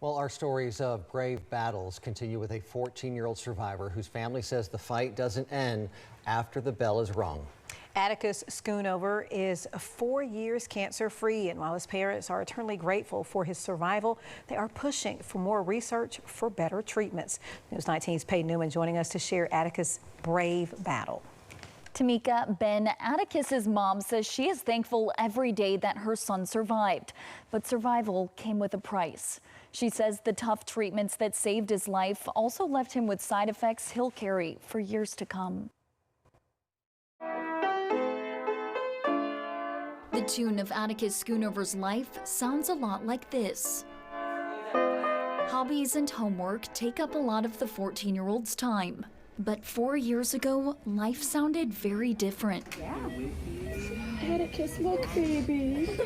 Well, our stories of brave battles continue with a 14-year-old survivor whose family says the fight doesn't end after the bell is rung. Atticus Schoonover is 4 years cancer-free, and while his parents are eternally grateful for his survival, they are pushing for more research for better treatments. News 19's Peyton Newman joining us to share Atticus' brave battle. Tamika, Ben, Atticus's mom says she is thankful every day that her son survived, but survival came with a price. She says the tough treatments that saved his life also left him with side effects he'll carry for years to come. The tune of Atticus Schoonover's life sounds a lot like this. Hobbies and homework take up a lot of the 14-year-old's time. But 4 years ago, life sounded very different. Yeah. Atticus, look, baby.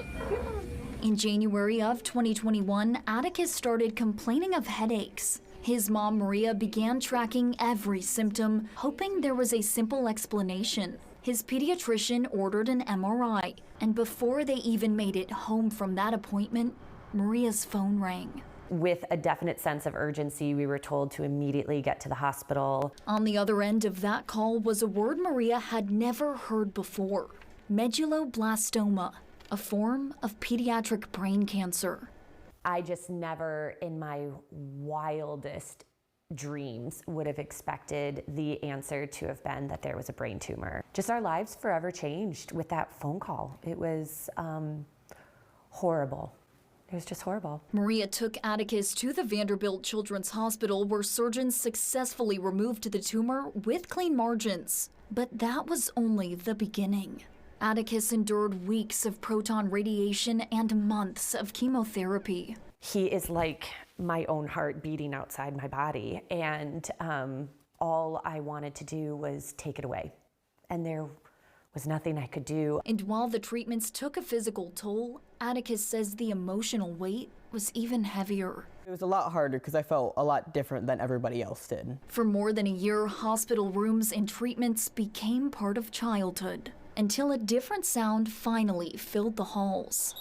In January of 2021, Atticus started complaining of headaches. His mom, Maria, began tracking every symptom, hoping there was a simple explanation. His pediatrician ordered an MRI, and before they even made it home from that appointment, Maria's phone rang. With a definite sense of urgency, we were told to immediately get to the hospital. On the other end of that call was a word Maria had never heard before: medulloblastoma, a form of pediatric brain cancer. I just never, in my wildest dreams, would have expected the answer to have been that there was a brain tumor. Just our lives forever changed with that phone call. It was horrible. It was just horrible. Maria took Atticus to the Vanderbilt Children's Hospital, where surgeons successfully removed the tumor with clean margins. But that was only the beginning. Atticus endured weeks of proton radiation and months of chemotherapy. He is like my own heart beating outside my body, and all I wanted to do was take it away. And there was nothing I could do. And while the treatments took a physical toll, Atticus says the emotional weight was even heavier. It was a lot harder because I felt a lot different than everybody else did. For more than a year, hospital rooms and treatments became part of childhood, until a different sound finally filled the halls.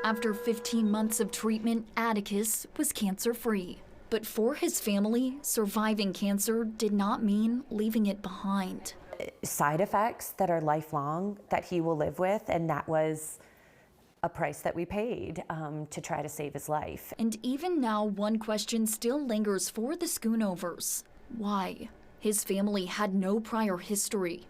After 15 months of treatment, Atticus was cancer-free. But for his family, surviving cancer did not mean leaving it behind. Side effects that are lifelong that he will live with, and that was a price that we paid to try to save his life. And even now, one question still lingers for the Schoonovers. Why? His family had no prior history.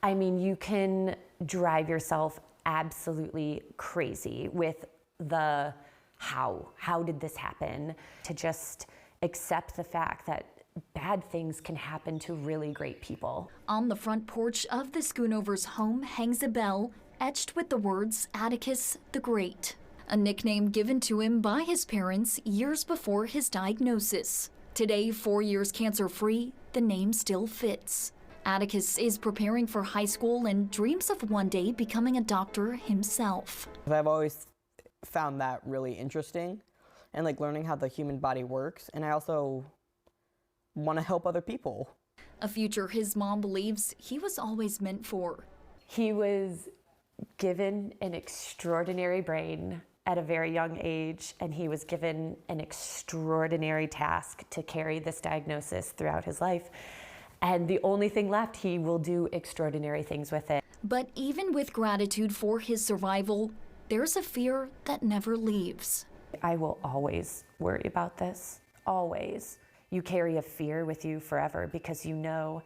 I mean, you can drive yourself absolutely crazy with the how did this happen, to just accept the fact that bad things can happen to really great people. On the front porch of the Schoonovers' home hangs a bell etched with the words Atticus the Great, a nickname given to him by his parents years before his diagnosis. Today, 4 years cancer-free, the name still fits. Atticus is preparing for high school and dreams of one day becoming a doctor himself. I've always found that really interesting, and like learning how the human body works, and I also want to help other people. A future his mom believes he was always meant for. He was given an extraordinary brain at a very young age, and he was given an extraordinary task to carry this diagnosis throughout his life. And the only thing left, he will do extraordinary things with it. But even with gratitude for his survival, there's a fear that never leaves. I will always worry about this, always. You carry a fear with you forever because you know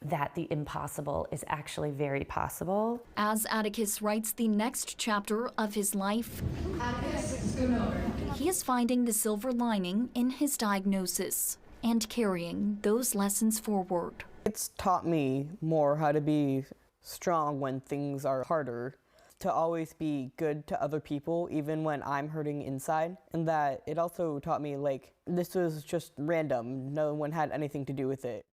that the impossible is actually very possible. As Atticus writes the next chapter of his life, he is finding the silver lining in his diagnosis and carrying those lessons forward. It's taught me more how to be strong when things are harder, to always be good to other people even when I'm hurting inside, and that it also taught me like this was just random, no one had anything to do with it.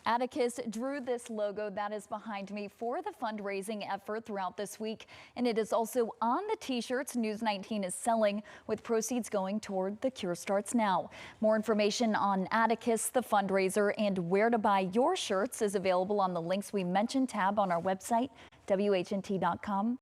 Atticus drew this logo that is behind me for the fundraising effort throughout this week, and it is also on the t-shirts News 19 is selling, with proceeds going toward The Cure Starts Now. More information on Atticus, the fundraiser, and where to buy your shirts is available on the links we mentioned tab on our website, WHNT.com.